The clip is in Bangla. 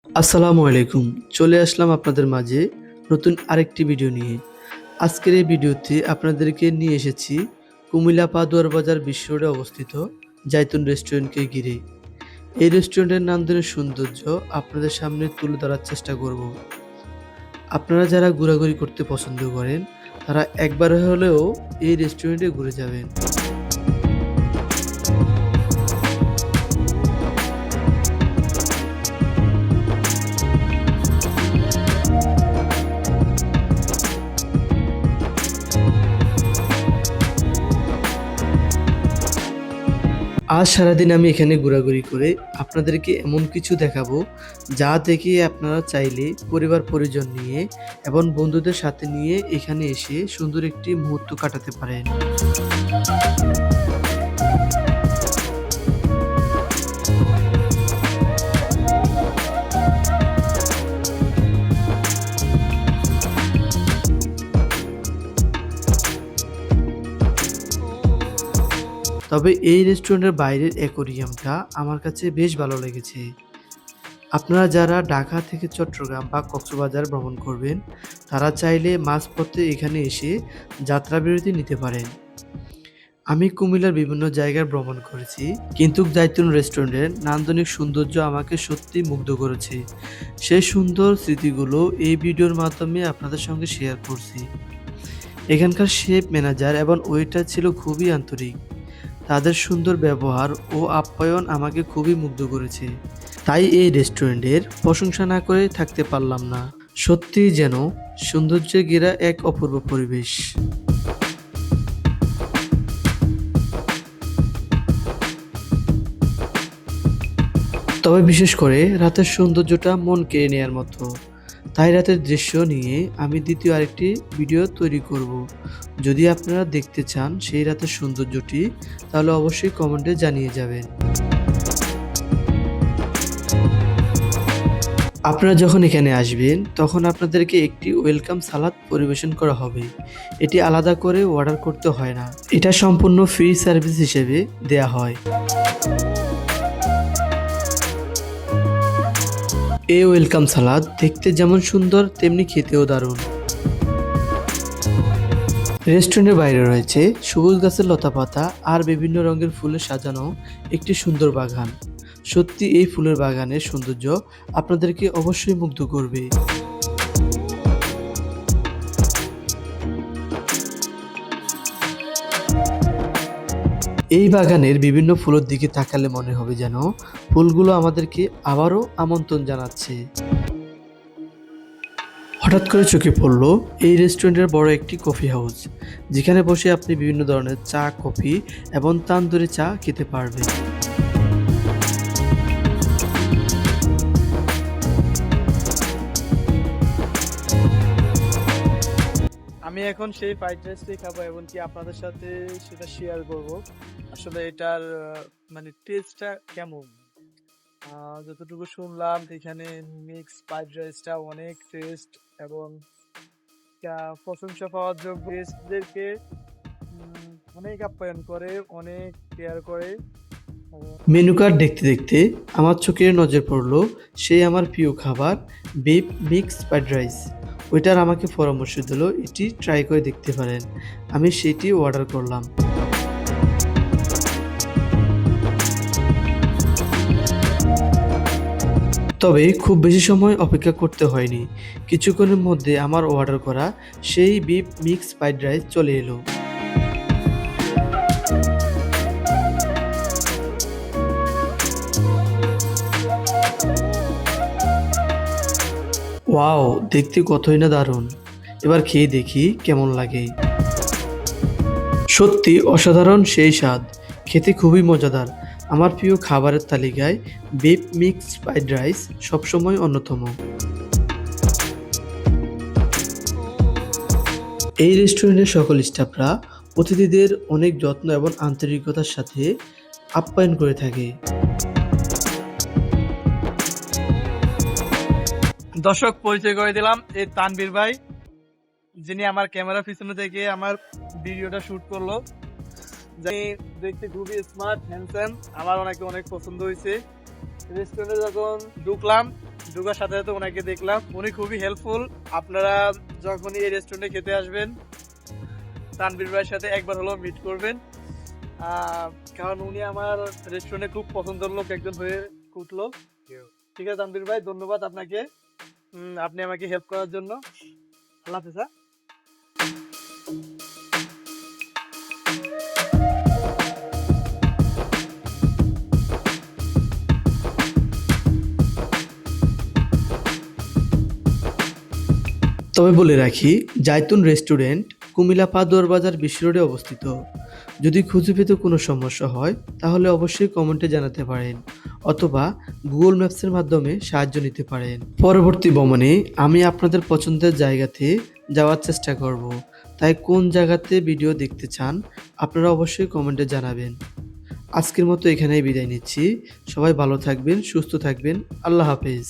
আসসালামু আলাইকুম। চলে আসলাম আপনাদের মাঝে নতুন আরেকটি ভিডিও নিয়ে। আজকের এই ভিডিওতে আপনাদেরকে নিয়ে এসেছি কুমিল্লা পাদুয়ার বাজার বিশ্ব রোডে অবস্থিত জাইতুন রেস্টুরেন্টকে ঘিরে। এই রেস্টুরেন্টের নান্দনিক সৌন্দর্য আপনাদের সামনে তুলে ধরার চেষ্টা করব। আপনারা যারা ঘোরাঘুরি করতে পছন্দ করেন, তারা একবার হলেও এই রেস্টুরেন্টে ঘুরে যাবেন। আজ সারাদিন আমি এখানে ঘোরাঘুরি করে আপনাদেরকে এমন কিছু দেখাবো যা দেখে আপনারা চাইলে পরিবার পরিজন নিয়ে এবং বন্ধুদের সাথে নিয়ে এখানে এসে সুন্দর একটি মুহূর্ত কাটাতে পারেন। তবে এই রেস্টুরেন্টের বাইরের অ্যাকোরিয়ামটা আমার কাছে বেশ ভালো লেগেছে। আপনারা যারা ঢাকা থেকে চট্টগ্রাম বা কক্সবাজার ভ্রমণ করবেন, তারা চাইলে মাঝপথে এখানে এসে যাত্রা বিরতি নিতে পারেন। আমি কুমিল্লার বিভিন্ন জায়গায় ভ্রমণ করেছি, কিন্তু জাইতুন রেস্টুরেন্টের নান্দনিক সৌন্দর্য আমাকে সত্যি মুগ্ধ করেছে। সেই সুন্দর স্মৃতিগুলো এই ভিডিওর মাধ্যমে আপনাদের সঙ্গে শেয়ার করছি। এখানকার শেফ, ম্যানেজার এবং ওয়েটার ছিল খুবই আন্তরিক। তাদের সুন্দর ব্যবহার ও আপ্যায়ন আমাকে খুবই মুগ্ধ করেছে। তাই এই রেস্টুরেন্টের প্রশংসা না করে থাকতে পারলাম না। সত্যিই যেন সৌন্দর্যে ঘেরা এক অপূর্ব পরিবেশ। তবে বিশেষ করে রাতের সৌন্দর্যটা মন কেড়ে নেয়ার মতো। তাই রাতের দৃশ্য নিয়ে আমি দ্বিতীয় আরেকটি ভিডিও তৈরি করব। যদি আপনারা দেখতে চান সেই রাতের সৌন্দর্যটি, তাহলে অবশ্যই কমেন্টে জানিয়ে যাবেন। আপনারা যখন এখানে আসবেন, তখন আপনাদেরকে একটি ওয়েলকাম সালাদ পরিবেশন করা হবে। এটি আলাদা করে অর্ডার করতে হয় না। এটা সম্পূর্ণ ফ্রি সার্ভিস হিসেবে দেয়া হয়। এই ওয়েলকাম সালাদ দেখতে যেমন সুন্দর, তেমনি খেতেও দারুণ। রেস্টুরেন্টের বাইরে রয়েছে সবুজ গাছের লতাপাতা আর বিভিন্ন রঙের ফুলে সাজানো একটি সুন্দর বাগান। সত্যি এই ফুলের বাগানের সৌন্দর্য আপনাদেরকে অবশ্যই মুগ্ধ করবে। এই বাগানের বিভিন্ন ফুলের দিকে তাকালে মনে হবে যেন ফুলগুলো আমাদেরকে আবারও আমন্ত্রণ জানাচ্ছে। হঠাৎ করে চোখে পড়ল এই রেস্টুরেন্টের বড় একটি কফি হাউস, যেখানে বসে আপনি বিভিন্ন ধরনের চা, কফি এবং তান্দুরি চা খেতে পারবেন। আমি এখন সেই ফ্রাইড রাইসটাই খাবো এবং কি আপনাদের সাথে সেটা শেয়ার করব। আসলে এটার মানে টেস্টটা কেমন। যতটুকু শুনলাম এখানে মিক্স ফ্রাইড রাইসটা অনেক টেস্ট এবং প্রশংসা পাওয়ার যোগ্য। গেস্টদেরকে অনেক আপ্যায়ন করে, অনেক কেয়ার করে। মেনু কার্ড দেখতে দেখতে আমার চোখের নজর পড়লো সেই আমার প্রিয় খাবার বিফ মিক্স ফ্রাইড রাইস। ওইটার আমাকে পরামর্শ দিল এটি ট্রাই করে দেখতে পারেন। আমি সেটি অর্ডার করলাম। তবে খুব বেশি সময় অপেক্ষা করতে হয়নি। কিছুক্ষণের মধ্যে আমার অর্ডার করা সেই বিফ মিক্স ফ্রাইড রাইস চলে এলো। ওয়াও, দেখতে কতই না দারুণ। এবার খেয়ে দেখি কেমন লাগে। সত্যি অসাধারণ সেই স্বাদ, খেতে খুবই মজাদার। আমার প্রিয় খাবারের তালিকায় বিফ মিক্স ফ্রাইড রাইস সবসময় অন্যতম। এই রেস্টুরেন্টের সকল স্টাফরা অতিথিদের অনেক যত্ন এবং আন্তরিকতার সাথে আপ্যায়ন করে থাকে। দর্শক পরিচয় করে দিলাম, এই তানভীর ভাই, যিনি আমার ক্যামেরা পিছনে থেকে আমার ভিডিওটা শুট করলো। যিনি দেখতে খুবই স্মার্ট, হ্যান্ডসাম, আমার অনেক পছন্দ হয়েছে। রেস্টুরেন্টে যখন ঢুকলাম ঢোকার সাথে সাথে ওনাকে দেখলাম, উনি খুবই হেল্পফুল। আপনারা যখনই এই রেস্টুরেন্টে খেতে আসবেন, তানভীর ভাইয়ের সাথে একবার হলেও মিট করবেন। কারণ উনি আমার রেস্টুরেন্টে খুব পছন্দের লোক একজন হয়ে উঠলো। ঠিক আছে তানভীর ভাই, ধন্যবাদ আপনাকে। আপনি আমাকে হেল্প করার জন্য। আল্লাহ হাফেজ। হ্যাঁ? তবে বলে রাখি, জাইতুন রেস্টুরেন্ট কুমিল্লা পাদুয়ার বাজার বিশ্ব রোডে অবস্থিত। যদি খুঁজে পেতে কোনো সমস্যা হয় তাহলে অবশ্যই কমেন্টে জানাতে পারেন, অথবা গুগল ম্যাপসের মাধ্যমে সাহায্য নিতে পারেন। পরবর্তী ভ্রমণে আমি আপনাদের পছন্দের জায়গাতে যাওয়ার চেষ্টা করব, তাই কোন জায়গাতে ভিডিও দেখতে চান আপনারা অবশ্যই কমেন্টে জানাবেন। আজকের মতো এখানেই বিদায় নিচ্ছি। সবাই ভালো থাকবেন, সুস্থ থাকবেন। আল্লাহ হাফেজ।